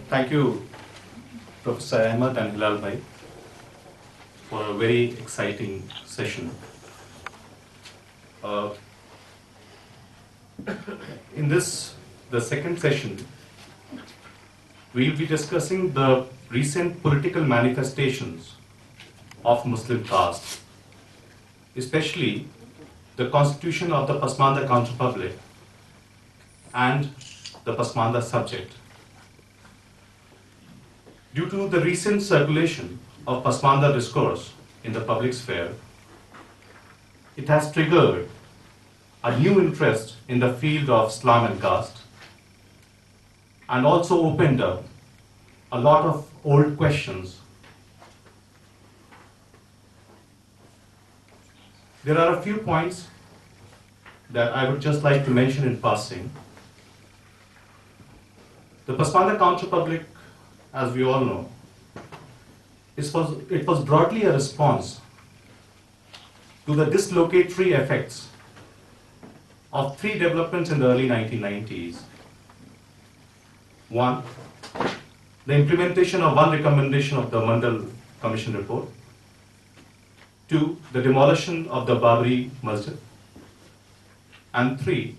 Thank you, Professor Ahmed and Hilal Bhai, for a very exciting session. Uh, in the second session, we'll be discussing the recent political manifestations of Muslim caste, especially the constitution of the Pasmanda Counter Republic and the Pasmanda subject. Due to the recent circulation of Pasmanda discourse in the public sphere, it has triggered a new interest in the field of Islam and caste, and also opened up a lot of old questions. There are a few points that I would just like to mention in passing. The Pasmanda Counter Republic, as we all know, it was broadly a response to the dislocatory effects of three developments in the early 1990s. One, the implementation of one recommendation of the Mandal Commission report. Two, the demolition of the Babri Masjid. And three,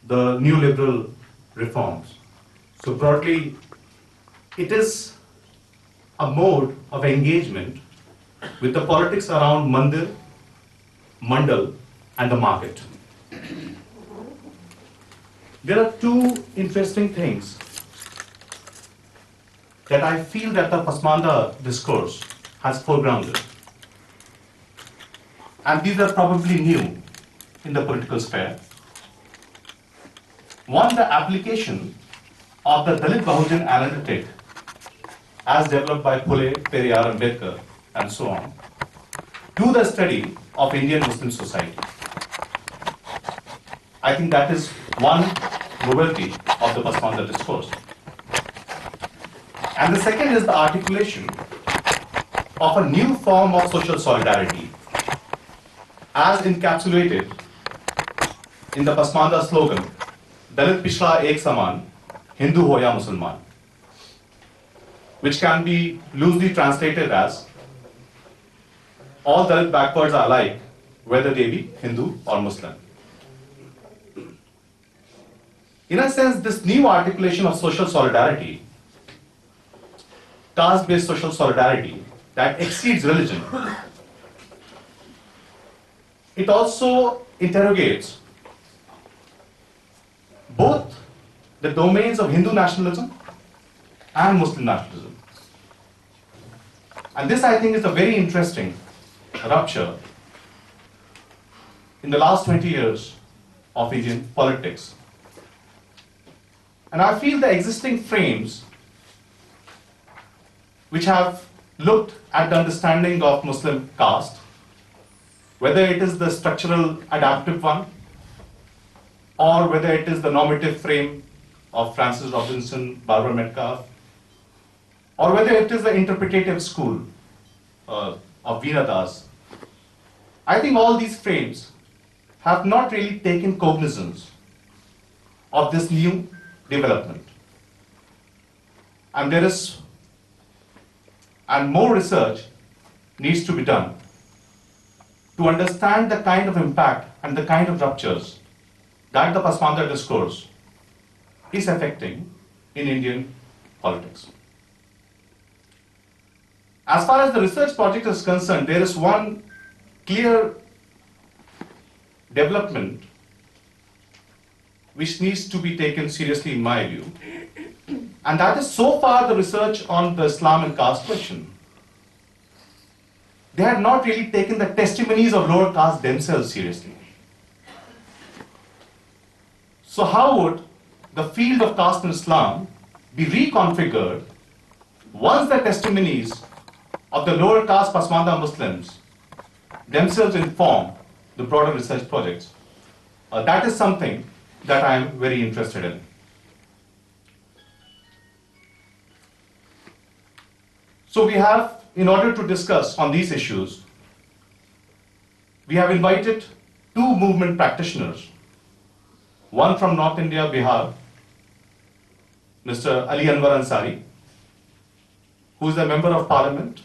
the new liberal reforms. So broadly, it is a mode of engagement with the politics around Mandir, Mandal, and the market. There are two interesting things that I feel that the Pasmanda discourse has foregrounded. And these are probably new in the political sphere. One, the application of the Dalit Bahujan analytic as developed by Phule, Periyar, Ambedkar, and so on, to the study of Indian Muslim society. I think that is one novelty of the Pasmanda discourse. And the second is the articulation of a new form of social solidarity as encapsulated in the Pasmanda slogan, Dalit Pichla Ek Saman, Hindu Ho Ya Musalman, which can be loosely translated as all Dalit backwards are alike, whether they be Hindu or Muslim. In a sense, this new articulation of social solidarity, caste-based social solidarity that exceeds religion, it also interrogates both the domains of Hindu nationalism and Muslim nationalism. And this, I think, is a very interesting rupture in the last 20 years of Indian politics. And I feel the existing frames which have looked at the understanding of Muslim caste, whether it is the structural adaptive one, or whether it is the normative frame of Francis Robinson, Barbara Metcalfe, or whether it is the interpretative school of Veena Das. I think all these frames have not really taken cognizance of this new development. And more research needs to be done to understand the kind of impact and the kind of ruptures that the Pasmanda discourse is affecting in Indian politics. As far as the research project is concerned, there is one clear development which needs to be taken seriously in my view. And that is, so far, the research on the Islam and caste question. They had not really taken the testimonies of lower caste themselves seriously. So how would the field of caste and Islam be reconfigured once the testimonies of the lower caste Pasmanda Muslims themselves inform the broader research projects? That is something that I am very interested in. So we have, in order to discuss on these issues, we have invited two movement practitioners, one from North India, Bihar, Mr. Ali Anwar Ansari, who is a member of parliament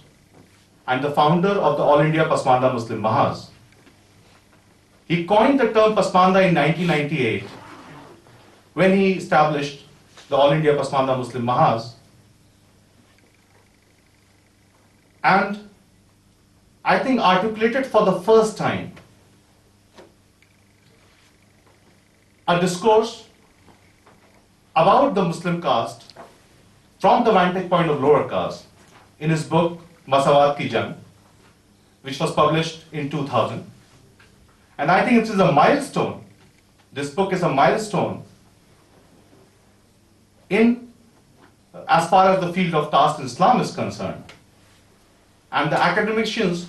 and the founder of the All India Pasmanda Muslim Mahaz. He coined the term Pasmanda in 1998 when he established the All India Pasmanda Muslim Mahaz. And I think articulated for the first time a discourse about the Muslim caste from the vantage point of lower caste in his book Masawat Ki Jang, which was published in 2000. And I think it is a milestone. This book is a milestone in as far as the field of caste in Islam is concerned. And the academicians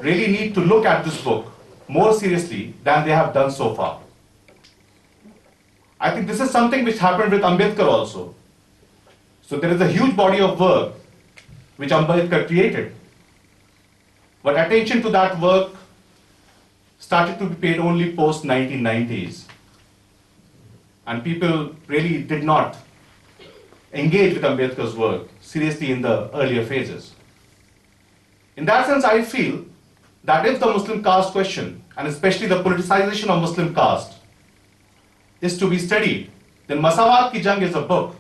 really need to look at this book more seriously than they have done so far. I think this is something which happened with Ambedkar also. So there is a huge body of work which Ambedkar created. But attention to that work started to be paid only post 1990s. And people really did not engage with Ambedkar's work seriously in the earlier phases. In that sense, I feel that if the Muslim caste question, and especially the politicization of Muslim caste, is to be studied, then Masawat Ki Jang is a book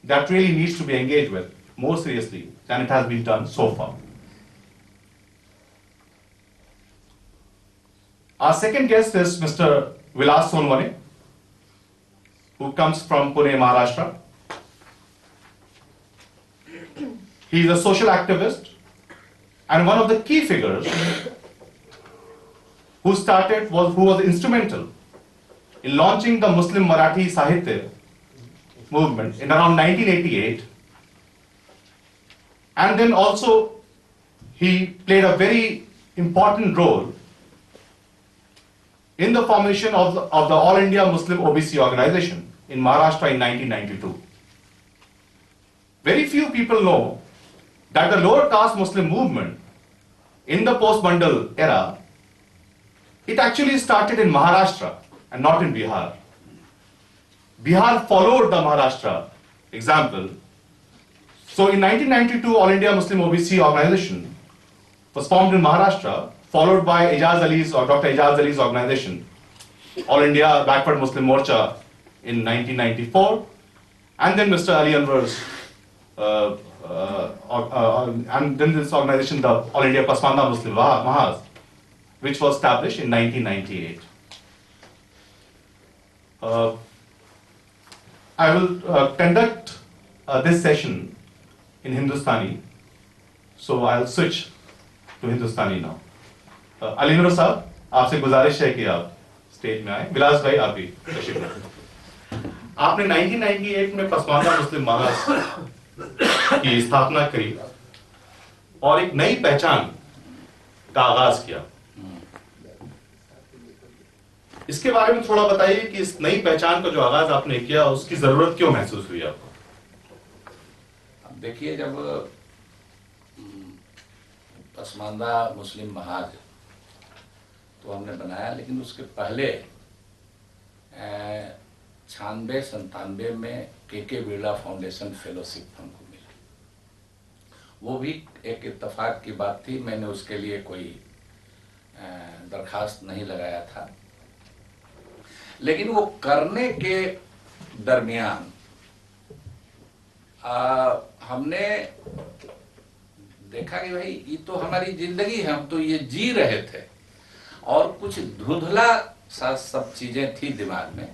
that really needs to be engaged with more seriously than it has been done so far. Our second guest is Mr. Vilas Sonwane, who comes from Pune, Maharashtra. He is a social activist and one of the key figures who was instrumental in launching the Muslim Marathi Sahitya movement in around 1988. And then also he played a very important role in the formation of the All India Muslim OBC organization in Maharashtra in 1992. Very few people know that the lower caste Muslim movement in the post-Mandal era, it actually started in Maharashtra and not in Bihar. Bihar followed the Maharashtra example. So in 1992, All India Muslim OBC organization was formed in Maharashtra, followed by Ijaz Ali's or Dr. Ijaz Ali's organization, All India Backward Muslim Morcha in 1994, and then Mr. Ali Anwar's and then this organization, the All India Pasmanda Muslim Mahaz, which was established in 1998. I will conduct this session in Hindustani, so I'll switch to Hindustani now. Ali Anwar साहब, आपसे गुजारिश है कि आप stage में आए. विलास भाई, आप भी तशरीफ रखें. आपने 1998 में पसमानदा मुस्लिम महाज की स्थापना करी और एक नई पहचान का आगाज किया. इसके बारे में थोड़ा बताइए कि इस नई पहचान का जो आगाज आपने किया उसकी जरूरत क्यों महसूस हुई आपको? अब देखिए, जब पसमानदा मुस्लिम महाज तो हमने बनाया, लेकिन उसके पहले 96-97 में के बिरला फाउंडेशन फेलोशिप हमको मिला. वो भी एक इत्तेफाक की बात थी. मैंने उसके लिए कोई दरखास्त नहीं लगाया था, लेकिन वो करने के दरमियान हमने देखा कि भाई ये तो हमारी जिंदगी है, हम तो ये जी रहे थे और कुछ धुंधला सा सब चीजें थी दिमाग में,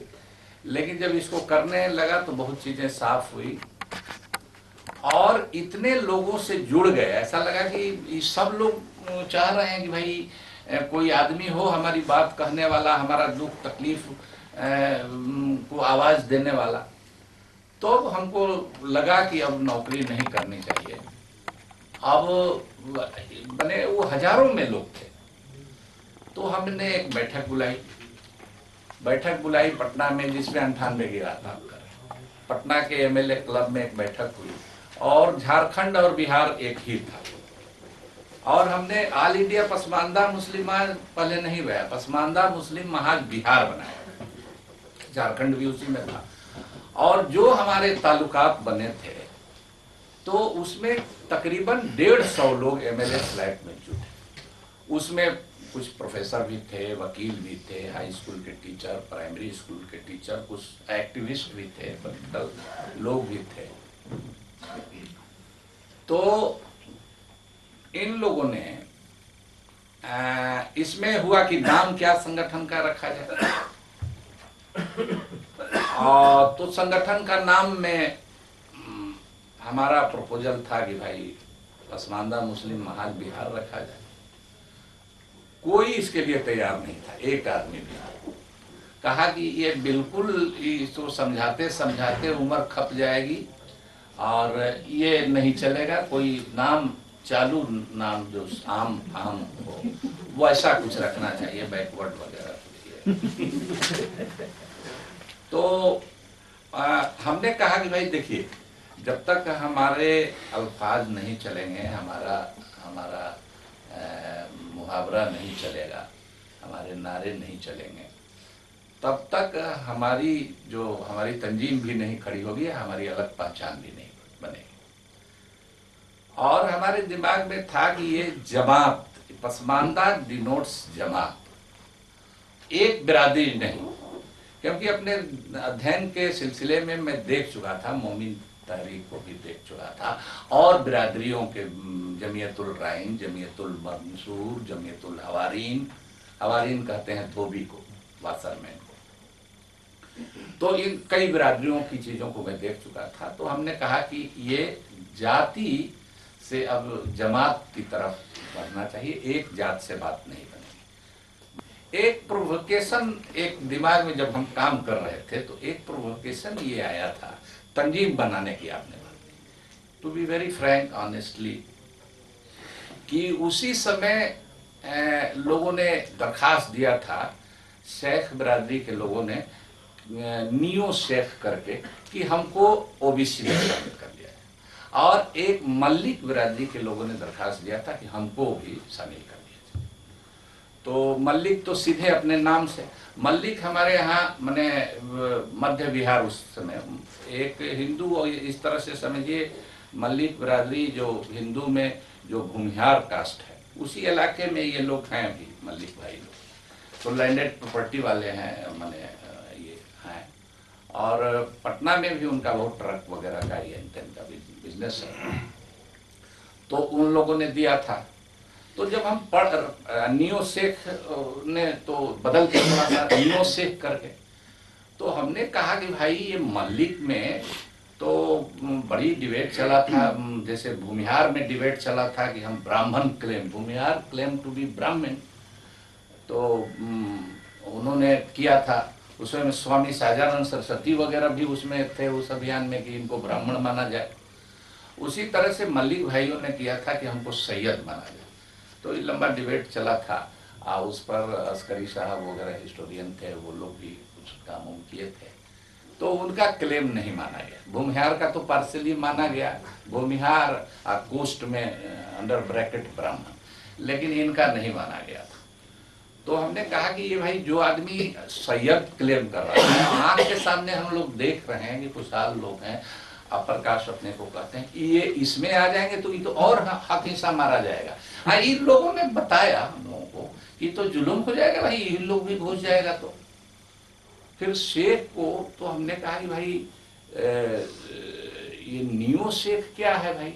लेकिन जब इसको करने लगा तो बहुत चीजें साफ हुई और इतने लोगों से जुड़ गए. ऐसा लगा कि सब लोग चाह रहे हैं कि भाई कोई आदमी हो हमारी बात कहने वाला, हमारा दुख तकलीफ को आवाज देने वाला. तो हमको लगा कि अब नौकरी नहीं करनी चाहिए. अब बने वो हजारों में लोग थे, तो हमने एक बैठक बुलाई पटना में, जिसमें 98 गिरा था. पटना के एमएलए क्लब में एक बैठक हुई और झारखंड और बिहार एक ही था. और हमने ऑल इंडिया पसमानदा मुस्लिम महाज पहले नहीं बनाया, पसमानदा मुस्लिम महाज बिहार बनाया. झारखंड भी उसी में था और जो हमारे ताल्लुकात बने थे तो उसमें तकरीबन 150 लोग एमएलए फ्लैट में जुटे। उसमें कुछ प्रोफेसर भी थे, वकील भी थे, हाई स्कूल के टीचर, प्राइमरी स्कूल के टीचर, कुछ एक्टिविस्ट भी थे, पॉलिटिकल लोग भी थे। तो इन लोगों ने इसमें हुआ कि नाम क्या संगठन का रखा जाए, और तो संगठन का नाम में हमारा प्रपोजल था कि भाई पसमानदा मुस्लिम महाज बिहार रखा जाए। कोई इसके लिए तैयार नहीं था, एक आदमी भी। कहा कि ये बिल्कुल इसको समझाते समझाते उम्र खप जाएगी और ये नहीं चलेगा, कोई नाम चालू नाम जो आम आम हो वैसा कुछ रखना चाहिए, बैकवर्ड वगैरह। तो हमने कहा कि भाई देखिए, जब तक हमारे अल्फाज नहीं चलेंगे, हमारा मुहावरा नहीं चलेगा, हमारे नारे नहीं चलेंगे, तब तक हमारी तंजीम भी नहीं खड़ी होगी, हमारी अलग पहचान भी नहीं बनेगी। और हमारे दिमाग में था कि ये जमात, पसमानदा डिनोट्स जमात, एक बिरादरी नहीं। क्योंकि अपने अध्ययन के सिलसिले में मैं देख चुका था, मोमिन तहरीक को भी देख चुका था, और बिरादरियों के जमियतुल राइन, जमियतुल मंसूर, जमियतुल हवारीन, हवारीन कहते हैं धोबी को, वासरमैन को। तो इन कई बिरादरियों की चीज़ों को मैं देख चुका था। तो हमने कहा कि ये जाति से अब जमात की तरफ बढ़ना चाहिए, एक जात से बात नहीं बनेगी। एक प्रोवोकेशन एक दिमाग में जब हम काम कर रहे थे तो एक प्रोवोकेशन ये आया था तंजीम बनाने की। आपने बात की, to be very frank honestly, कि उसी समय लोगों ने दरखास्त दिया था, शेख बिरादरी के लोगों ने नियो शेख करके, कि हमको ओबीसी में शामिल कर दिया है। और एक मल्लिक बिरादरी के लोगों ने दरखास्त दिया था कि हमको भी शामिल कर दिया जाए। तो मल्लिक तो सीधे अपने नाम से, मल्लिक हमारे यहाँ माने मध्य बिहार उस समय एक हिंदू, और इस तरह से समझिए मल्लिक बिरादरी जो हिंदू में जो भूमिहार कास्ट है, उसी इलाके में ये लोग हैं अभी, मल्लिक भाई लोग। तो लैंडेड प्रॉपर्टी वाले हैं, माने ये हैं। और पटना में भी उनका बहुत ट्रक वगैरह का ये का बिजनेस है। तो उन लोगों ने दिया था। तो जब हम नियो शेख ने तो बदल के थोड़ा सा नियो शेख करके, तो हमने कहा कि भाई ये मल्लिक में तो बड़ी डिबेट चला था, जैसे भूमिहार में डिबेट चला था कि हम Brahmin claim, Bhumihar claim to be Brahmin. तो उन्होंने किया था, उसमें स्वामी सहजानंद सरस्वती वगैरह भी उसमें थे उस अभियान में कि इनको ब्राह्मण माना जाए। उसी तरह से मल्लिक भाइयों ने किया था कि हमको सैयद माना जाए। तो ये लंबा डिबेट चला था, उस पर अस्करी साहब वगैरह हिस्टोरियन थे, वो लोग भी कुछ काम किए थे। तो उनका क्लेम नहीं माना गया। भूमिहार का तो पार्सली माना गया, भूमिहार कोस्ट में अंडर ब्रैकेट ब्राह्मण, लेकिन इनका नहीं माना गया था। तो हमने कहा कि ये भाई जो आदमी सैयद क्लेम कर रहा है, आंख के सामने हम लोग देख रहे हैं कि खुशहाल लोग हैं, अपर कास्ट अपने को कहते हैं, कि ये इसमें आ जाएंगे तो ये तो और हक हिस्सा मारा जाएगा। इन लोगों ने बताया हम लोगों को कि तो जुल्म हो जाएगा भाई, इन लोग भी घुस जाएगा। तो फिर शेख को तो हमने कहा कि भाई ये नियो शेख क्या है भाई,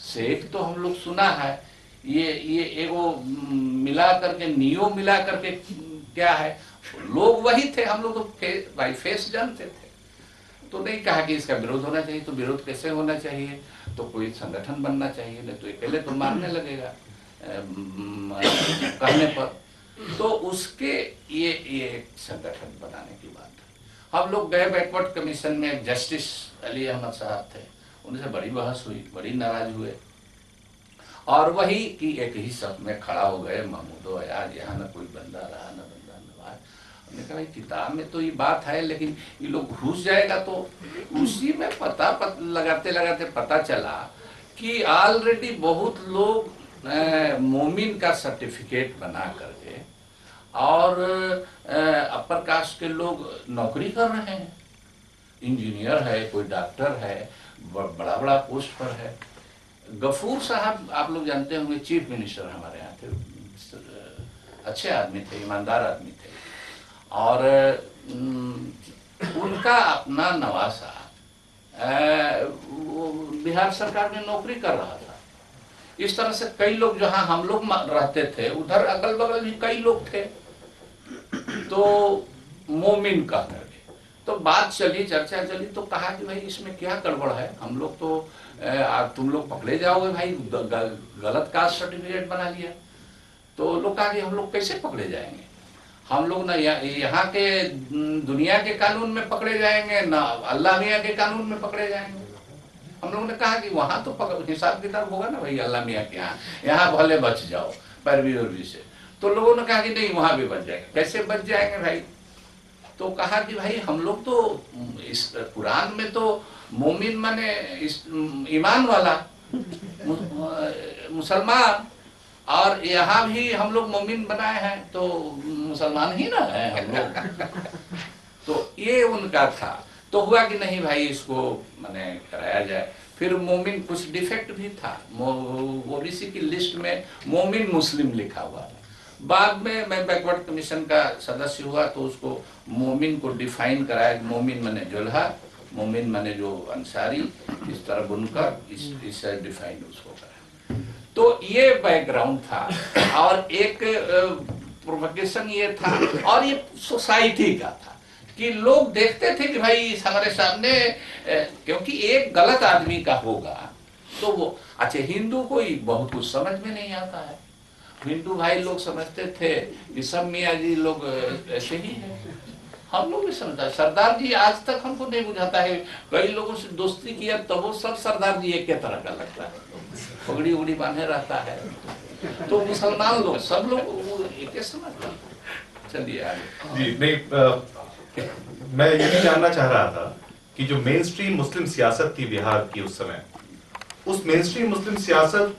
शेख तो हम लोग सुना है, ये एगो मिला करके नियो मिला करके क्या है, लोग वही थे, हम लोग तो भाई फेस जानते थे। तो नहीं कहा कि इसका विरोध होना चाहिए। तो विरोध कैसे होना चाहिए, तो कोई संगठन बनना चाहिए, नहीं तो पहले तो मारने लगेगा कहने पर। तो उसके ये संगठन बनाने की बात है। हम लोग गए बैकवर्ड कमीशन में, जस्टिस अली अहमद साहब थे, उनसे बड़ी बहस हुई, बड़ी नाराज हुए, और वही कि एक ही शब्द में खड़ा हो गए, महमूदो अयाज, यहाँ न कोई बंदा रहा न बंदा नवाज। हमने कहा भाई किताब में तो ये बात है, लेकिन ये लोग घुस जाएगा। तो उसी में लगाते लगाते पता चला कि ऑलरेडी बहुत लोग मोमिन का सर्टिफिकेट बना करके और अपर कास्ट के लोग नौकरी कर रहे हैं। इंजीनियर है, कोई डॉक्टर है, बड़ा बड़ा पोस्ट पर है। गफूर साहब आप लोग जानते होंगे, चीफ मिनिस्टर हमारे यहाँ थे, अच्छे आदमी थे, ईमानदार आदमी थे। और उनका अपना नवासा वो बिहार सरकार में नौकरी कर रहा था। इस तरह से कई लोग, जहां हम लोग रहते थे उधर अगल बगल भी कई लोग थे। तो मोमिन कहने लगे, तो बात चली, चर्चा चली, तो कहा कि भाई इसमें क्या गड़बड़ है, हम लोग तो तुम लोग पकड़े जाओगे भाई, गलत कास्ट सर्टिफिकेट बना लिया। तो लोग कहा कि हम लोग कैसे पकड़े जाएंगे, हम लोग ना यहाँ के दुनिया के कानून में पकड़े जाएंगे, ना अल्लाह मियाँ के कानून में पकड़े जाएंगे। हम लोगों ने कहा कि वहां तो हिसाब किताब होगा ना भाई अल्लाह मियाँ के यहाँ भले बच जाओ पैरवी उर्वी से। तो लोगों ने कहा कि नहीं, वहां भी बच जाएंगे। कैसे बच जाएंगे भाई? तो कहा कि भाई हम लोग तो इस कुरान में तो मोमिन माने ईमान वाला मुसलमान, और यहाँ भी हम लोग मोमिन बनाए हैं तो मुसलमान ही ना है हम लोग। तो ये उनका था। तो हुआ कि नहीं भाई इसको माने कराया जाए। फिर मोमिन कुछ डिफेक्ट भी था, ओबीसी की लिस्ट में मोमिन मुस्लिम लिखा हुआ था। बाद में मैं बैकवर्ड कमीशन का सदस्य हुआ तो उसको मोमिन को डिफाइन कराया, मोमिन माने जोल्हा, मोमिन माने जो अंसारी, इस तरह बुनकर इस डिफाइन उसको कराया। तो ये बैकग्राउंड था। और एक प्रोवोकेशन ये था, और ये सोसाइटी का था कि लोग देखते थे कि भाई हमारे सामने क्योंकि एक गलत आदमी का होगा तो वो अच्छा, हिंदू को बहुत कुछ समझ में नहीं आता है। हिंदू भाई लोग समझते थे कि सब मियाँ जी लोग ऐसे ही हैं। हम लोग भी समझता है, सरदार जी आज तक हमको नहीं बुझाता है। कई लोगों से दोस्ती किया तो वो सब सरदार जी एक तरह का लगता है, पगड़ी उगड़ी बांधे रहता है। तो मुसलमान लोग सब लोग एक समझता है। चलिए आगे जी। नहीं, मैं ये भी जानना चाह रहा था कि जो मेन स्ट्रीम मुस्लिम सियासत थी बिहार की उस समय, उस मेन स्ट्रीम मुस्लिम सियासत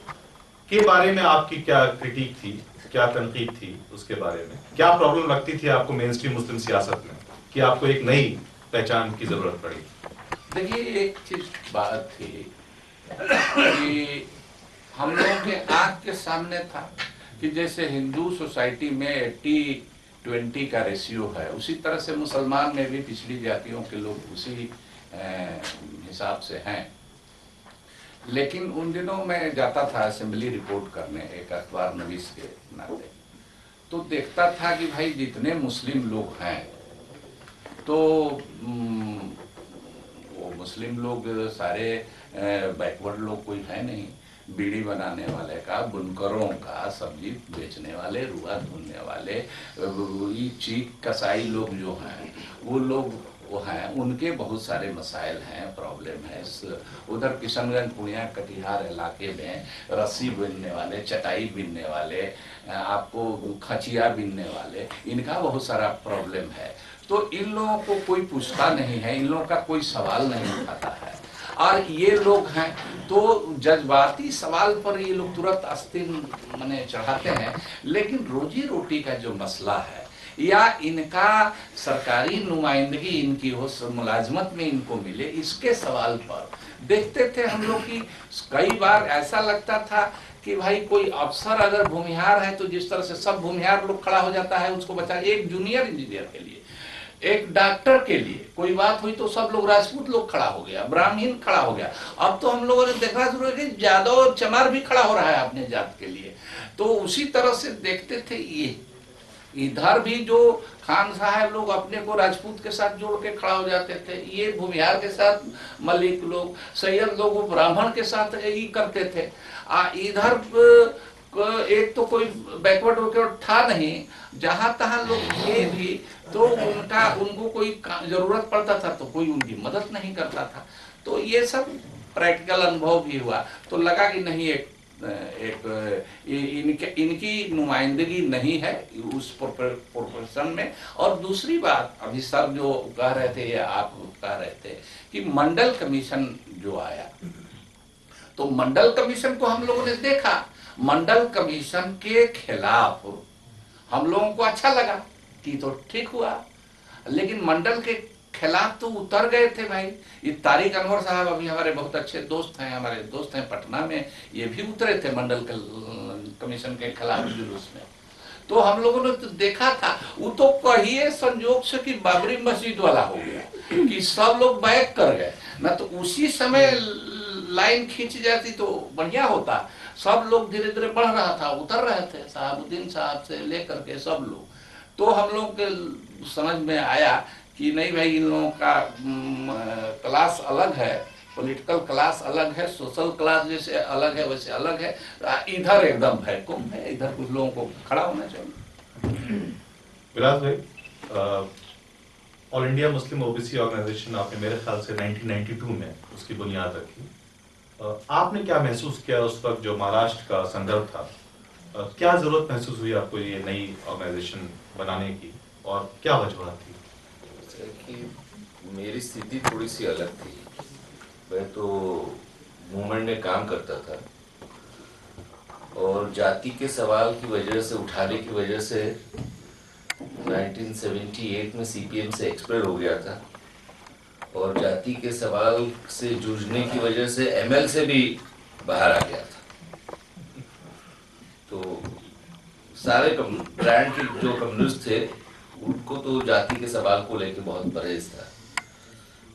के बारे में आपकी क्या क्रिटिक थी, क्या तनकीद थी, उसके बारे में क्या प्रॉब्लम लगती थी आपको मेन स्ट्रीम मुस्लिम सियासत में कि आपको एक नई पहचान की जरूरत पड़ी? देखिए, एक चीज बात थी कि हम लोगों के आंख के सामने था कि जैसे हिंदू सोसाइटी में 80-20 का रेशियो है, उसी तरह से मुसलमान में भी पिछड़ी जातियों के लोग उसी हिसाब से हैं। लेकिन उन दिनों मैं जाता था असेंबली रिपोर्ट करने, एक अखबार नवीस के नाते, तो देखता था कि भाई जितने मुस्लिम लोग हैं तो वो मुस्लिम लोग सारे बैकवर्ड लोग कोई है नहीं। बीड़ी बनाने वाले का, बुनकरों का, सब्जी बेचने वाले, रुआ धुलने वाले, चीख कसाई लोग जो हैं वो लोग वो हैं, उनके बहुत सारे मसाइल हैं, प्रॉब्लम है। उधर किशनगंज, पूर्णिया, कटिहार इलाके में रस्सी बिनने वाले, चटाई बिनने वाले, आपको खचिया बिनने वाले, इनका बहुत सारा प्रॉब्लम है। तो इन लोगों को कोई पूछता नहीं है, इन लोगों का कोई सवाल नहीं उठाता है। और ये लोग हैं तो जज्बाती सवाल पर ये लोग तुरंत आस्तीन माने चढ़ाते हैं। लेकिन रोजी रोटी का जो मसला है या इनका सरकारी नुमाइंदगी इनकी हो, मुलाजमत में इनको मिले, इसके सवाल पर देखते थे हम लोग की कई बार ऐसा लगता था कि भाई कोई अफसर अगर भूमिहार है तो जिस तरह से सब भूमिहार लोग खड़ा हो जाता है उसको बचा, एक जूनियर इंजीनियर के लिए, एक डॉक्टर के लिए कोई बात हुई तो सब लोग राजपूत लोग खड़ा हो गया, ब्राह्मण खड़ा हो गया। अब तो हम लोगों ने देखना शुरू किया यादव और चमार भी खड़ा हो रहा है अपने जात के लिए। तो उसी तरह से देखते थे ये इधर भी जो खान साहब लोग अपने को राजपूत के साथ जोड़ के खड़ा हो जाते थे, ये भूमिहार के साथ मलिक लोग, सैयद लोग ब्राह्मण के साथ यही करते थे। इधर एक तो कोई बैकवर्ड वैकवर्ड था नहीं, जहां तहां लोग थे भी तो उनको कोई जरूरत पड़ता था तो कोई उनकी मदद नहीं करता था। तो ये सब प्रैक्टिकल अनुभव भी हुआ तो लगा कि नहीं इनकी नुमाइंदगी नहीं है उस प्रोफेशन में। और दूसरी बात अभी सब जो कह रहे थे या आप कह रहे थे कि मंडल कमीशन जो आया, तो मंडल कमीशन को हम लोगों ने देखा, मंडल कमीशन के खिलाफ हम लोगों को अच्छा लगा कि तो ठीक हुआ। लेकिन मंडल के खिलाफ तो उतर गए थे भाई। ये तारिक अनवर साहब अभी हमारे बहुत अच्छे दोस्त हैं, हमारे दोस्त हैं पटना में, ये भी उतरे थे मंडल कमीशन के खिलाफ जुलूस में। तो हम लोगों ने तो देखा था, वो तो कहिए संजोग से कि बाबरी मस्जिद वाला हो गया कि सब लोग बैक कर गए ना, तो उसी समय लाइन खींच जाती तो बढ़िया होता। सब लोग धीरे धीरे बढ़ रहा था, उतर रहे थे, साहबुद्दीन साहब से लेकर के सब लोग। तो हम लोग के समझ में आया कि नहीं भाई, इन लोगों का क्लास अलग है, पॉलिटिकल क्लास अलग है, सोशल क्लास जैसे अलग है वैसे अलग है। इधर एकदम वैकुम है, इधर कुछ लोगों को खड़ा होना चाहिए। विलास भाई, all India Muslim OBC organisation आपने मेरे ख्याल से 1992 में उसकी बुनियाद रखी। आपने क्या महसूस किया उस वक्त जो महाराष्ट्र का संदर्भ था? क्या जरूरत महसूस हुई आपको ये नई ऑर्गेनाइजेशन बनाने की, और क्या वजह थी? कि मेरी स्थिति थोड़ी सी अलग थी। मैं तो मूवमेंट में काम करता था और जाति के सवाल की वजह से, उठाने की वजह से 1978 में सीपीएम से एक्सपेल हो गया था, और जाति के सवाल से जूझने की वजह से एमएल से भी बाहर आ गया था। तो सारे ब्रांड के जो कम्युनिस्ट थे उनको तो जाति के सवाल को लेकर बहुत परहेज था।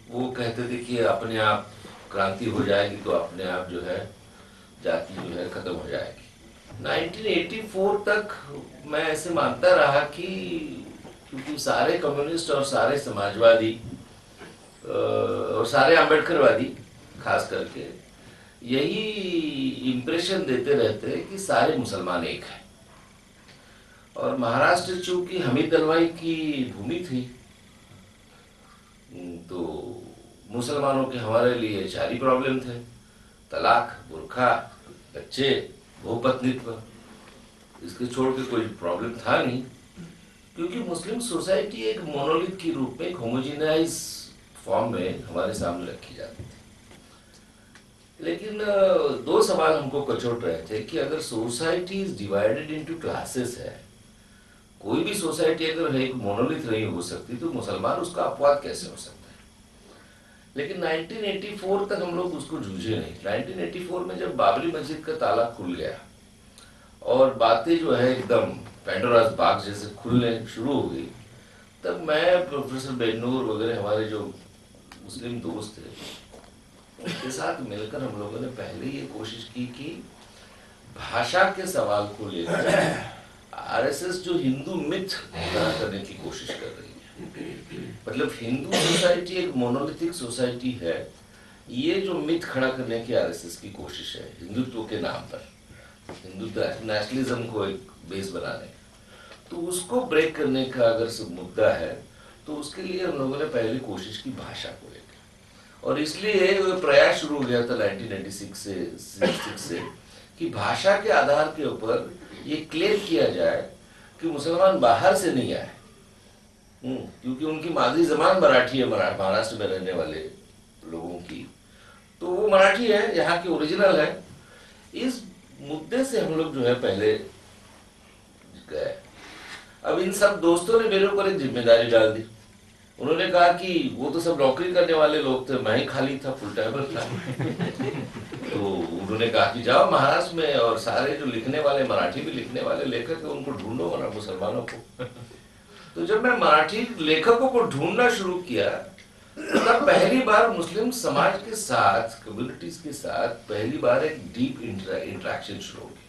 वो कहते थे कि अपने आप क्रांति हो जाएगी तो अपने आप जो है जाति जो है खत्म हो जाएगी। 1984 तक मैं ऐसे मानता रहा कि क्योंकि सारे कम्युनिस्ट और सारे समाजवादी और सारे अम्बेडकरवादी खास करके यही इंप्रेशन देते रहते कि सारे मुसलमान एक हैं, और महाराष्ट्र चूंकि हमीद दलवाई की भूमि थी तो मुसलमानों के हमारे लिए चार ही प्रॉब्लम थे: तलाक, बुर्खा, बच्चे, बहुपत्नीत्व। इसके छोड़ के कोई प्रॉब्लम था नहीं, क्योंकि मुस्लिम सोसाइटी एक मोनोलिथ के रूप में, एक होमोजेनाइज फॉर्म में हमारे सामने रखी जाती थी। लेकिन दो सवाल हमको कचोट रहे थे कि अगर society is divided into classes है, कोई भी सोसाइटी अगर एक मोनोलिथ नहीं हो सकती तो मुसलमान उसका अपवाद कैसे हो सकता है। लेकिन 1984 तक हम लोग उसको जूझे नहीं। 1984 में जब बाबरी मस्जिद का ताला खुल गया और बातें जो है एकदम पैंडोरास बॉक्स जैसे खुलने शुरू हो गई, तब मैं, प्रोफेसर बेनूर वगैरह हमारे जो मुस्लिम दोस्त थे, उनके साथ मिलकर हम लोगों ने पहले ये कोशिश की कि भाषा के सवाल को लेकर आरएसएस जो हिंदू मिथ पैदा करने की कोशिश कर रही है, मतलब हिंदू सोसाइटी एक मोनोलिथिक सोसाइटी है, ये जो मिथ खड़ा करने की आरएसएस की कोशिश है हिंदुत्व के नाम पर, हिंदू नेशनलिज्म को एक बेस बनाने, तो उसको ब्रेक करने का अगर सब मुद्दा है तो उसके लिए हम लोगों ने पहले कोशिश की भाषा को लेकर, और इसलिए प्रयास शुरू हो गया था 1996 से कि भाषा के आधार के ऊपर ये क्लेम किया जाए कि मुसलमान बाहर से नहीं आए, क्योंकि उनकी मादरी जबान मराठी है, महाराष्ट्र में रहने वाले लोगों की, तो वो मराठी है, यहाँ की ओरिजिनल है। इस मुद्दे से हम लोग जो है पहले गए। अब इन सब दोस्तों ने मेरे ऊपर एक जिम्मेदारी डाल दी। उन्होंने कहा कि वो तो सब नौकरी करने वाले लोग थे, मैं ही खाली था, फुल टाइमर था। तो उन्होंने कहा कि जाओ महाराष्ट्र में और सारे जो लिखने वाले, मराठी भी लिखने वाले लेखक है, उनको ढूंढो वरना मुसलमानों को। तो जब मैं मराठी लेखकों को ढूंढना शुरू किया तब पहली बार मुस्लिम समाज के साथ, कम्युनिटीज के साथ पहली बार एक डीप इंटरेक्शन शुरू हो गई,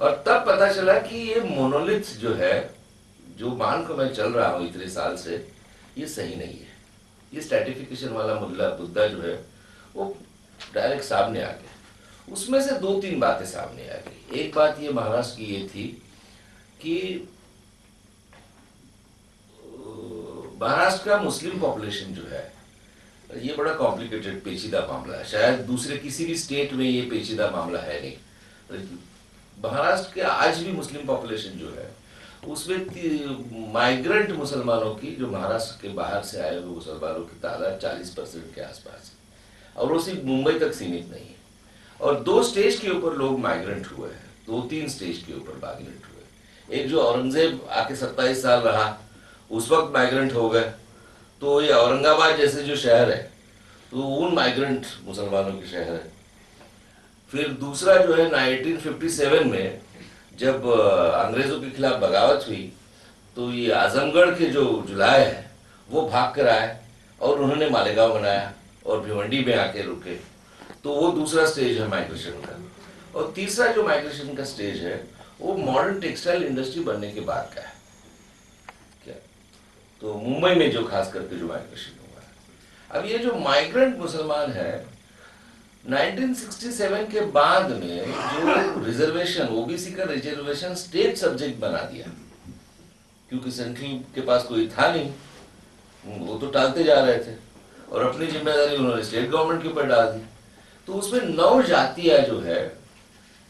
और तब पता चला कि ये मोनोलिथ जो है, जो मान को मैं चल रहा हूँ इतने साल से, ये सही नहीं है। ये स्ट्रैटिफिकेशन वाला मुद्दा जो है वो डायरेक्ट सामने आ गया। उसमें से दो तीन बातें सामने आ गई। एक बात ये महाराष्ट्र की ये थी कि महाराष्ट्र का मुस्लिम पॉपुलेशन जो है, ये बड़ा कॉम्प्लिकेटेड पेचीदा मामला है, शायद दूसरे किसी भी स्टेट में ये पेचीदा मामला है नहीं। महाराष्ट्र के आज भी मुस्लिम पॉपुलेशन जो है उसमें माइग्रेंट मुसलमानों की, जो महाराष्ट्र के बाहर से आए हुए मुसलमानों की तादाद 40% के आसपास है, और वो सिर्फ मुंबई तक सीमित नहीं है। और दो स्टेज के ऊपर लोग माइग्रेंट हुए हैं, 2-3 स्टेज के ऊपर माइग्रेंट हुए। एक जो औरंगजेब आके 27 साल रहा, उस वक्त माइग्रेंट हो गए, तो ये औरंगाबाद जैसे जो शहर है तो उन माइग्रेंट मुसलमानों के शहर है। फिर दूसरा जो है 1957 में जब अंग्रेजों के खिलाफ बगावत हुई तो ये आजमगढ़ के जो जुलाहे हैं वो भाग कर आए और उन्होंने मालेगांव बनाया और भिवंडी में आके रुके। तो वो दूसरा स्टेज है माइग्रेशन का। और तीसरा जो माइग्रेशन का स्टेज है वो मॉडर्न टेक्सटाइल इंडस्ट्री बनने के बाद का है। क्या तो मुंबई में जो खास करके जो माइग्रेशन हुआ है। अब ये जो माइग्रेंट मुसलमान है 1967 के बाद में जो रिजर्वेशन ओबीसी का रिजर्वेशन स्टेट सब्जेक्ट बना दिया, क्योंकि सेंट्रल के पास कोई था नहीं, वो तो टालते जा रहे थे और अपनी जिम्मेदारी उन्होंने स्टेट गवर्नमेंट के ऊपर डाल दी। तो उसमें 9 जातियां जो है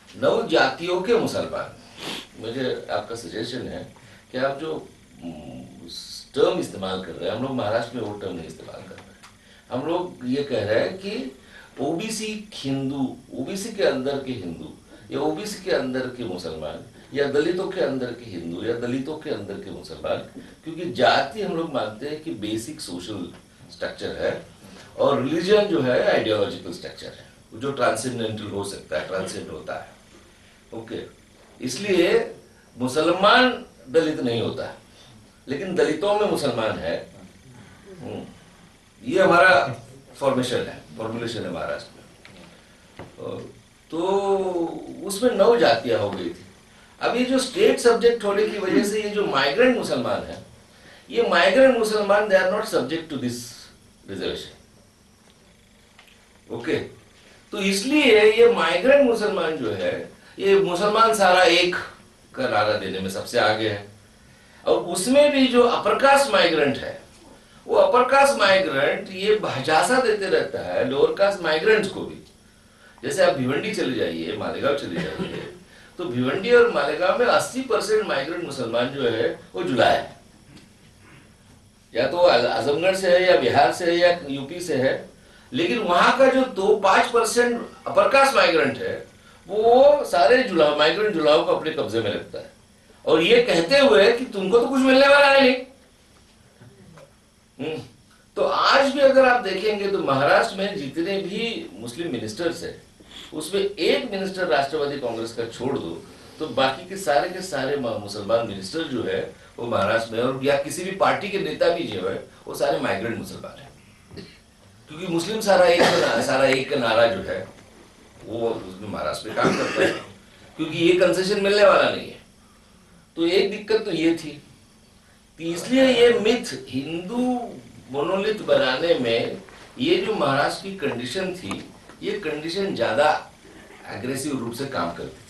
9 जातियों के मुसलमान, मुझे आपका सजेशन है कि आप जो टर्म इस्तेमाल कर रहे हैं, हम लोग महाराष्ट्र में वो टर्म नहीं इस्तेमाल कर रहे हैं। हम लोग ये कह रहे हैं कि ओबीसी हिंदू, ओबीसी के अंदर के हिंदू या ओबीसी के अंदर के मुसलमान या दलितों के अंदर के हिंदू या दलितों के अंदर के मुसलमान, क्योंकि जाति हम लोग मानते हैं कि बेसिक सोशल स्ट्रक्चर है और रिलीजन जो है आइडियोलॉजिकल स्ट्रक्चर है जो ट्रांसेंडेंटल हो सकता है, ट्रांसेंड होता है। ओके, इसलिए मुसलमान दलित नहीं होता, लेकिन दलितों में मुसलमान है। ये हमारा फॉर्मुलेशन है महाराष्ट्र में। तो उसमें 9 जातियां हो गई थी। अब ये जो स्टेट सब्जेक्ट होने की वजह से ये जो माइग्रेंट मुसलमान है, ये माइग्रेंट मुसलमान they are not subject to this reservation. Okay, तो इसलिए ये माइग्रेंट मुसलमान जो है, ये मुसलमान सारा एक का नारा देने में सबसे आगे है। और उसमें भी जो अपर कास्ट माइग्रेंट है, वो अपर कास्ट माइग्रेंट ये झांसा देते रहता है लोअर कास्ट माइग्रेंट्स को भी। जैसे आप भिवंडी चले जाइए, मालेगांव चले जाइए, तो भिवंडी और मालेगांव में 80% माइग्रेंट मुसलमान जो है वो जुलाहे है, या तो आजमगढ़ से है या बिहार से है या यूपी से है। लेकिन वहां का जो 5% अपर कास्ट माइग्रेंट है वो सारे माइग्रेंट जुलाहों को अपने कब्जे में रखता है और ये कहते हुए कि तुमको तो कुछ मिलने वाला है नहीं। तो आज भी अगर आप देखेंगे तो महाराष्ट्र में जितने भी मुस्लिम मिनिस्टर्स है उसमें एक मिनिस्टर राष्ट्रवादी कांग्रेस का छोड़ दो तो बाकी के सारे मुसलमान मिनिस्टर जो है वो महाराष्ट्र में, और या किसी भी पार्टी के नेता भी जो है वो सारे माइग्रेंट मुसलमान है। क्योंकि मुस्लिम सारा एक का नारा जो है वो उसमें महाराष्ट्र में काम करता है, क्योंकि ये कंसेशन मिलने वाला नहीं है। तो एक दिक्कत तो ये थी, तो इसलिए ये मिथ हिंदू मोनोलिथ बनाने में ये जो महाराष्ट्र की कंडीशन थी, ये कंडीशन ज्यादा एग्रेसिव रूप से काम करती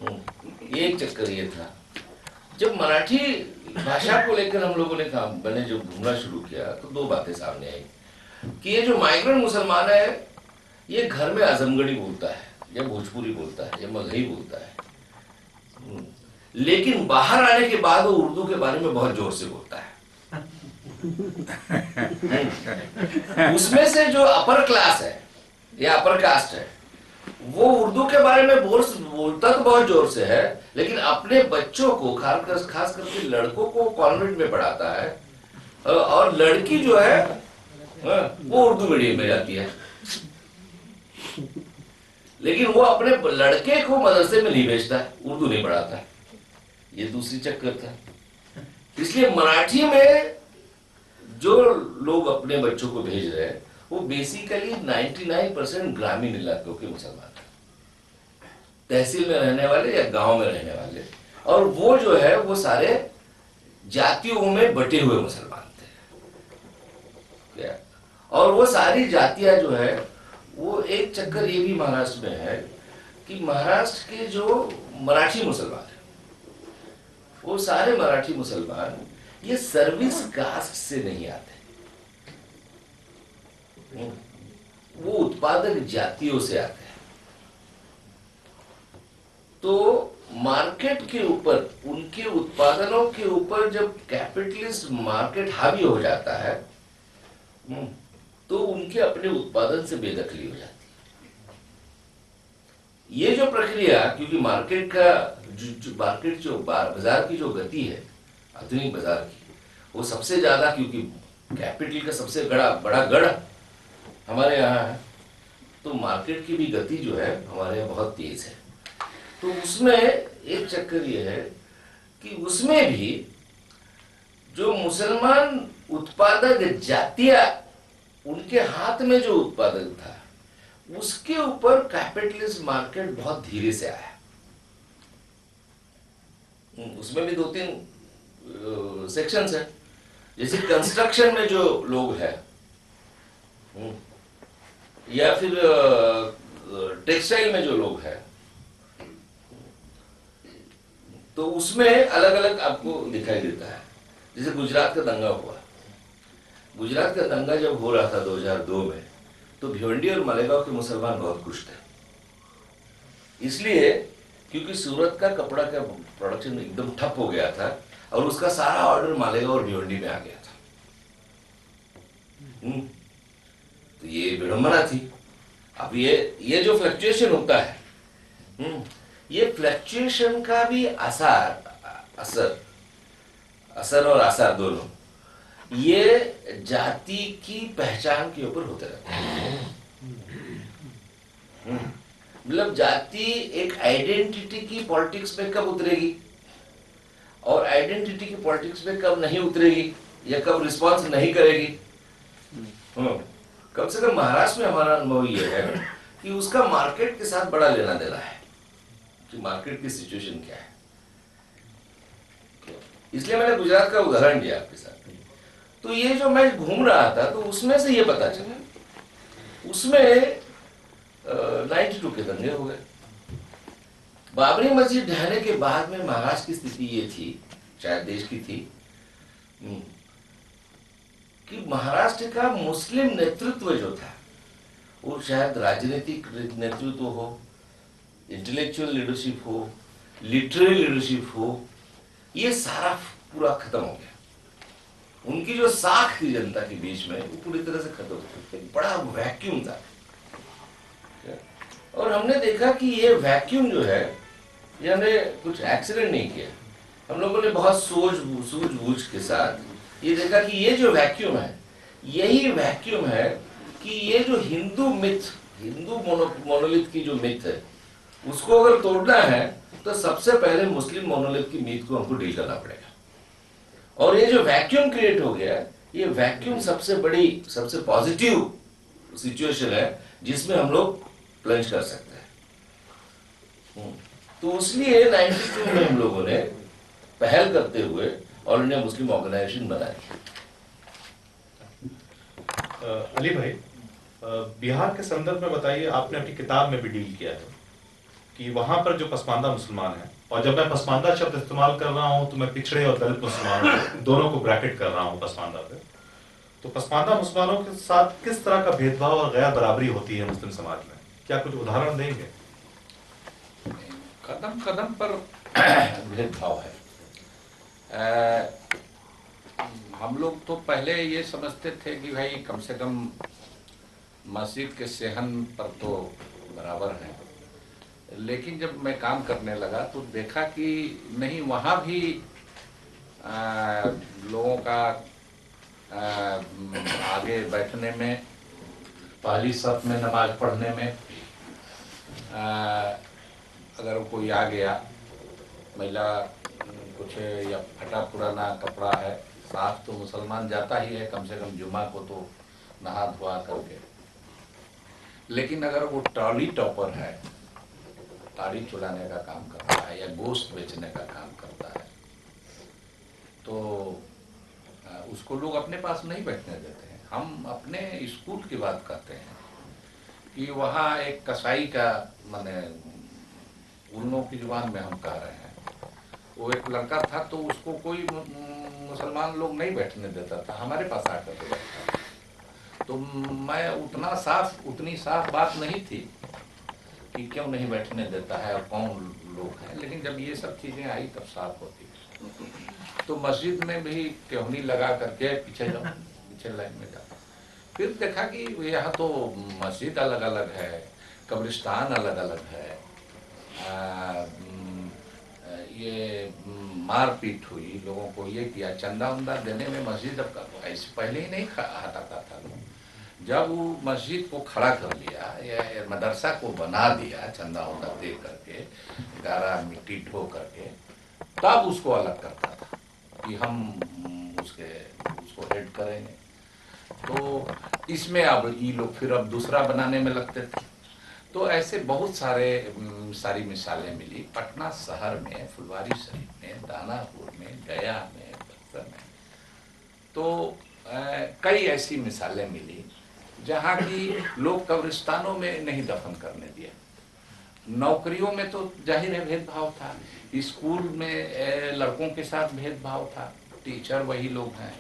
थी। एक चक्कर ये था, जब मराठी भाषा को लेकर हम लोगों ने मैंने जब घूमना शुरू किया तो 2 बातें सामने आई कि ये जो माइग्रेंट मुसलमान है ये घर में आजमगढ़ी बोलता है या भोजपुरी बोलता है या मगही बोलता है, लेकिन बाहर आने के बाद वो उर्दू के बारे में बहुत जोर से बोलता है। उसमें से जो अपर क्लास है या अपर कास्ट है वो उर्दू के बारे में बोलता तो बहुत जोर से है, लेकिन अपने बच्चों को खास करके लड़कों को कॉन्वेंट में पढ़ाता है और लड़की जो है वो उर्दू मीडियम में जाती है, लेकिन वो अपने लड़के को मदरसे में नहीं भेजता है, उर्दू नहीं पढ़ाता है। ये दूसरी चक्कर था। इसलिए मराठी में जो लोग अपने बच्चों को भेज रहे हैं वो बेसिकली 99% ग्रामीण इलाकों के मुसलमान हैं, तहसील में रहने वाले या गांव में रहने वाले, और वो जो है वो सारे जातियों में बटे हुए मुसलमान थे। क्या? और वो सारी जातियां जो है वो एक चक्कर ये भी महाराष्ट्र में है कि महाराष्ट्र के जो मराठी मुसलमान है वो सारे मराठी मुसलमान ये सर्विस कास्ट से नहीं आते, वो उत्पादक जातियों से आते हैं। तो मार्केट के ऊपर उनके उत्पादनों के ऊपर जब कैपिटलिस्ट मार्केट हावी हो जाता है तो उनके अपने उत्पादन से बेदखली हो जाती है। ये जो प्रक्रिया, क्योंकि मार्केट का बाजार की जो गति है, आधुनिक बाजार की, वो सबसे ज्यादा, क्योंकि कैपिटल का सबसे बड़ा गढ़ हमारे यहाँ है, तो मार्केट की भी गति जो है हमारे यहाँ बहुत तेज है। तो उसमें एक चक्कर ये है कि उसमें भी जो मुसलमान उत्पादक जातियां, उनके हाथ में जो उत्पादक था, उसके ऊपर कैपिटलिस्ट मार्केट बहुत धीरे से आया। उसमें भी 2-3 सेक्शंस है। जैसे कंस्ट्रक्शन में जो लोग हैं, या फिर टेक्सटाइल में जो लोग हैं, तो उसमें अलग अलग आपको दिखाई देता है। जैसे गुजरात का दंगा हुआ, गुजरात का दंगा जब हो रहा था 2002 में, तो भिवंडी और मालेगांव के मुसलमान बहुत खुश थे। इसलिए क्योंकि सूरत का कपड़ा का प्रोडक्शन एकदम ठप हो गया था और उसका सारा ऑर्डर मालेगांव और भिवंडी में आ गया था। तो ये विडंबना थी। अब ये जो फ्लक्चुएशन होता है, ये फ्लक्चुएशन का भी असर और आसार दोनों ये जाति की पहचान के ऊपर होते रहते हैं। मतलब जाति एक आइडेंटिटी की पॉलिटिक्स में कब उतरेगी और आइडेंटिटी की पॉलिटिक्स में कब नहीं उतरेगी या कब रिस्पॉन्स नहीं करेगी। कम से कम महाराष्ट्र में हमारा अनुभव ये है कि उसका मार्केट के साथ बड़ा लेना देना है कि मार्केट की सिचुएशन क्या है। इसलिए मैंने गुजरात का उदाहरण दिया आपके साथ। तो ये जो मैं घूम रहा था तो उसमें से ये पता चला, उसमें 92 के दंगे हो गए। बाबरी मस्जिद ढहने के बाद में महाराष्ट्र की स्थिति ये थी, शायद देश की थी, कि महाराष्ट्र का मुस्लिम नेतृत्व जो था, वो शायद राजनीतिक नेतृत्व हो, इंटेलेक्चुअल लीडरशिप हो, लिटरेरी लीडरशिप हो, ये सारा पूरा खत्म हो गया। उनकी जो साख थी जनता के बीच में, वो पूरी तरह से खत्म हो गई। एक बड़ा वैक्यूम था। और हमने देखा कि ये वैक्यूम जो है, ये हमने कुछ एक्सीडेंट नहीं किया, हम लोगों ने बहुत सूझबूझ के साथ ये देखा कि ये जो वैक्यूम है, यही वैक्यूम है कि ये जो हिंदू मोनोलिथ की जो मिथ है, उसको अगर तोड़ना है तो सबसे पहले मुस्लिम मोनोलिथ की मिथ को हमको डील करना पड़ेगा। और ये जो वैक्यूम क्रिएट हो गया, ये वैक्यूम सबसे पॉजिटिव सिचुएशन है जिसमें हम लोग प्लंज कर सकते हैं। तो इसलिए 92 में हम लोगों ने पहल करते हुए ऑल इंडिया मुस्लिम ऑर्गेनाइजेशन बनाई। अली भाई, बिहार के संदर्भ में बताइए, आपने अपनी किताब में भी डील किया है कि वहां पर जो पसमानदा मुसलमान हैं, और जब मैं पसमानदा शब्द इस्तेमाल कर रहा हूं तो मैं पिछड़े और दलित मुसलमानों दोनों को ब्रैकेट कर रहा हूं पसमानदा पे। तो पसमानदा मुसलमानों के साथ किस तरह का भेदभाव और गैर बराबरी होती है मुस्लिम समाज में, क्या कुछ उदाहरण देंगे? कदम कदम पर भेदभाव है। हम लोग तो पहले ये समझते थे कि भाई कम से कम मस्जिद के सेहन पर तो बराबर है, लेकिन जब मैं काम करने लगा तो देखा कि नहीं, वहाँ भी लोगों का आगे बैठने में, पहली सफ में नमाज पढ़ने में, अगर कोई आ गया, महिला कुछ या फटा पुराना कपड़ा है, साफ तो मुसलमान जाता ही है कम से कम जुम्मा को तो नहा धोआ करके, लेकिन अगर वो ट्रॉली टॉपर है, ताड़ी चुराने का काम करता है या गोश्त बेचने का काम करता है, तो उसको लोग अपने पास नहीं बैठने देते हैं। हम अपने स्कूल की बात करते हैं कि वहाँ एक कसाई का, माने उन लोगों की जुबान में हम कह रहे हैं, वो एक लड़का था तो उसको कोई मुसलमान लोग नहीं बैठने देता था, हमारे पास आकर के बैठता था। तो मैं उतनी साफ बात नहीं थी कि क्यों नहीं बैठने देता है और कौन लोग हैं, लेकिन जब ये सब चीजें आई तब साफ होती। तो मस्जिद में भी केहनी लगा करके पीछे जाओ, पीछे लाइन में जाओ। फिर देखा कि यहाँ तो मस्जिद अलग अलग है, कब्रिस्तान अलग अलग है, ये मारपीट हुई, लोगों को ये किया, चंदा उंदा देने में मस्जिद अब ऐसे पहले ही नहीं हटाता था लोग। जब वो मस्जिद को खड़ा कर लिया या मदरसा को बना दिया चंदा उंदा दे करके, गारा मिट्टी ढो करके, तब उसको अलग करता था कि हम उसको हेड करेंगे। तो इसमें अब ये लोग फिर अब दूसरा बनाने में लगते थे। तो ऐसे बहुत सारी मिसालें मिली पटना शहर में, फुलवारी शरीफ में, दानापुर में, गया में, बक्सर में। तो कई ऐसी मिसालें मिली जहाँ की लोग कब्रिस्तानों में नहीं दफन करने दिया। नौकरियों में तो जाहिर है भेदभाव था, स्कूल में लड़कों के साथ भेदभाव था, टीचर वही लोग हैं।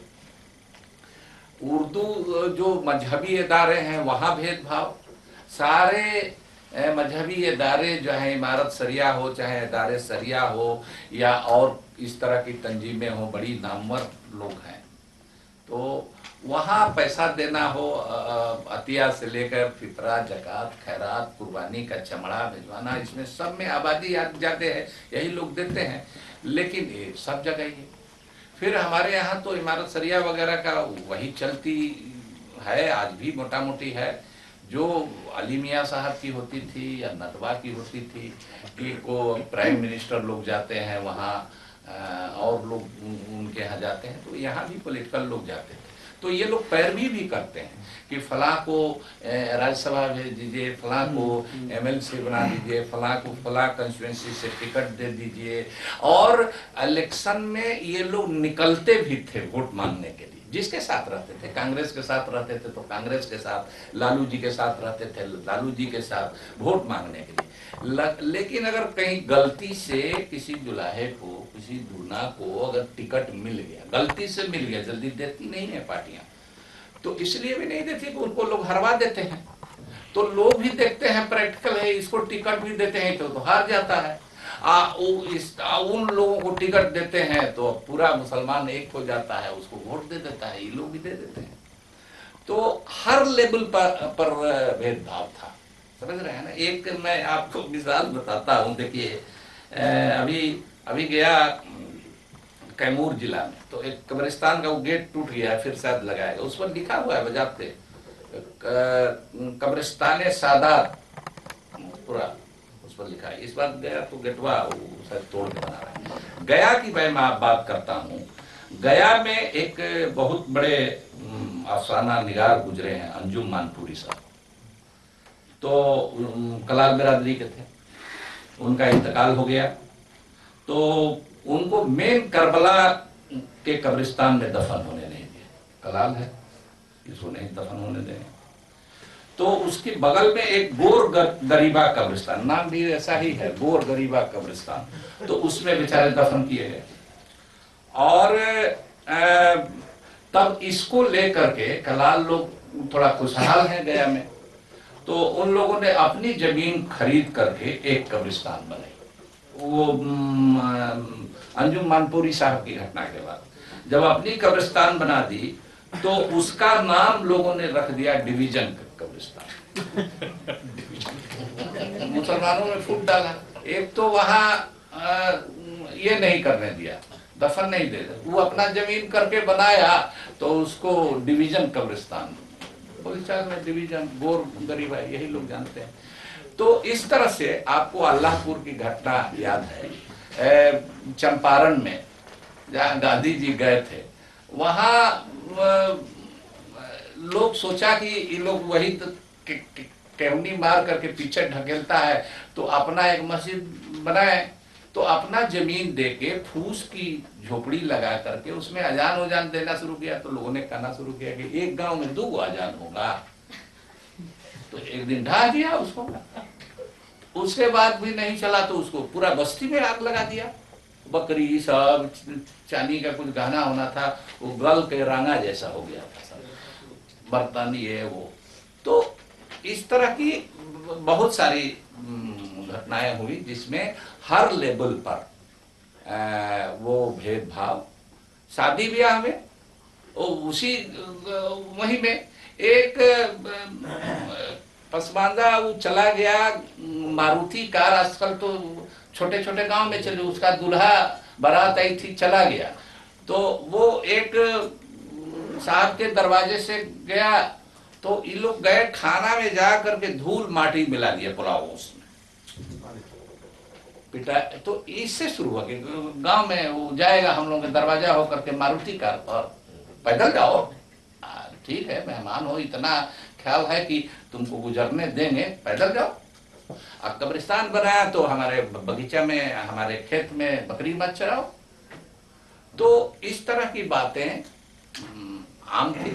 उर्दू जो मजहबी इदारे हैं वहाँ भेदभाव, सारे मजहबी इदारे जो है, इमारत सरिया हो चाहे इदारे सरिया हो या और इस तरह की तंजीमें हो, बड़ी नामवर लोग हैं। तो वहाँ पैसा देना हो, अतिया से लेकर फितरा, जकात, खैरात, कुर्बानी का चमड़ा भिजवाना, इसमें सब में आबादी जाते हैं, यही लोग देते हैं। लेकिन ये सब जगह ही है। फिर हमारे यहाँ तो इमारत सरिया वगैरह का वही चलती है, आज भी मोटा मोटी है, जो अली मियाँ साहब की होती थी या नदवा की होती थी कि को प्राइम मिनिस्टर लोग जाते हैं वहाँ और लोग उनके यहाँ जाते हैं, तो यहाँ भी पॉलिटिकल लोग जाते थे। तो ये लोग पैरवी भी करते हैं कि फलां को राज्यसभा भेज दीजिए, फलां को एमएलसी बना दीजिए, फलां को फलां कंस्टिट्यूएंसी से टिकट दे दीजिए। और इलेक्शन में ये लोग निकलते भी थे वोट मांगने के लिए, जिसके साथ रहते थे, कांग्रेस के साथ रहते थे तो कांग्रेस के साथ, लालू जी के साथ रहते थे लालू जी के साथ वोट मांगने के लिए। लेकिन अगर कहीं गलती से किसी दुल्हे को, किसी दूल्हा को अगर टिकट मिल गया, गलती से मिल गया, जल्दी देती नहीं है पार्टियां, तो इसलिए भी नहीं देती कि उनको लोग हरवा देते हैं। तो लोग भी देखते हैं, प्रैक्टिकल है, इसको टिकट भी देते हैं तो हार जाता है। उन लोगों को टिकट देते हैं तो पूरा मुसलमान एक हो जाता है, उसको वोट दे देता है, ये लोग भी दे देते हैं। तो हर लेवल पर भेदभाव था, समझ रहे हैं ना। एक मैं आपको मिसाल बताता हूँ, देखिए अभी गया कैमूर जिला में, तो एक कब्रिस्तान का वो गेट टूट गया, फिर शायद लगाएगा, उस पर लिखा हुआ है बजाते कब्रिस्तान सादात, पूरा उस पर लिखा है। इस बार गया तो गेटवा शायद तोड़ के बना रहा है। गया की मैं बात करता हूँ, गया में एक बहुत बड़े अफसाना निगार गुजरे हैं, अंजुम मानपुरी साहब। तो कलाल बिरादरी के थे, उनका इंतकाल हो गया, तो उनको मेन करबला के कब्रिस्तान में दफन होने नहीं दिया। कलाल है, इसको नहीं दफन होने देंगे। तो उसके बगल में एक गोर गरीबा कब्रिस्तान, नाम भी ऐसा ही है, गोर गरीबा कब्रिस्तान, तो उसमें बेचारे दफन किए गए। और तब इसको लेकर के कलाल लोग थोड़ा खुशहाल हैं गया में, तो उन लोगों ने अपनी जमीन खरीद करके एक कब्रिस्तान बनाई। वो अंजुम मानपुरी साहब की घटना के बाद जब अपनी कब्रिस्तान बना दी, तो उसका नाम लोगों ने रख दिया डिवीजन कब्रिस्तान। मुसलमानों ने फूट डाला। एक तो वहां ये नहीं करने दिया, दफन नहीं दे, वो अपना जमीन करके बनाया, तो उसको डिवीजन कब्रिस्तान, बोलचाल में डिवीजन, गोर गरीबा, यही लोग जानते हैं। तो इस तरह से आपको अल्लाहपुर की घटना याद है, चंपारण में जहाँ गांधी जी गए थे, वहाँ लोग सोचा कि ये लोग वही तो केवनी मार करके पीछे ढकेलता है, तो अपना एक मस्जिद बनाए। तो अपना जमीन देके फूस की झोपड़ी लगा करके उसमें अजान उजान देना शुरू किया। तो लोगों ने कहना शुरू किया कि एक गांव में 2 अजान होगा। तो एक दिन ढा दिया उसको, उसके बाद भी नहीं चला तो उसको पूरा बस्ती में आग लगा दिया। बकरी सब, चांदी का कुछ गहना होना था, वो गल के रांगा जैसा हो गया था सब, बर्तन ये वो। तो इस तरह की बहुत सारी घटनाएं हुई जिसमें हर लेवल पर वो भेदभाव। शादी ब्याह में उसी वही में एक पसमानदा वो चला गया, मारुति कार आजकल तो छोटे छोटे गांव में चले, उसका दूल्हा बारात आई थी, चला गया, तो वो एक साहब के दरवाजे से गया, तो ये लोग गए खाना में जा करके धूल माटी मिला दिया पुलाव उसमें पिटा। तो इससे शुरू हुआ कि गांव में वो जाएगा, हम लोग के दरवाजा होकर के मारुति कार पर, पैदल जाओ, ठीक है मेहमान हो, इतना ख्याल है कि तुमको गुजरने देंगे, पैदल जाओ। अब कब्रिस्तान बनाया तो हमारे बगीचा में, हमारे खेत में बकरी मत चराओ। तो इस तरह की बातें आम थी।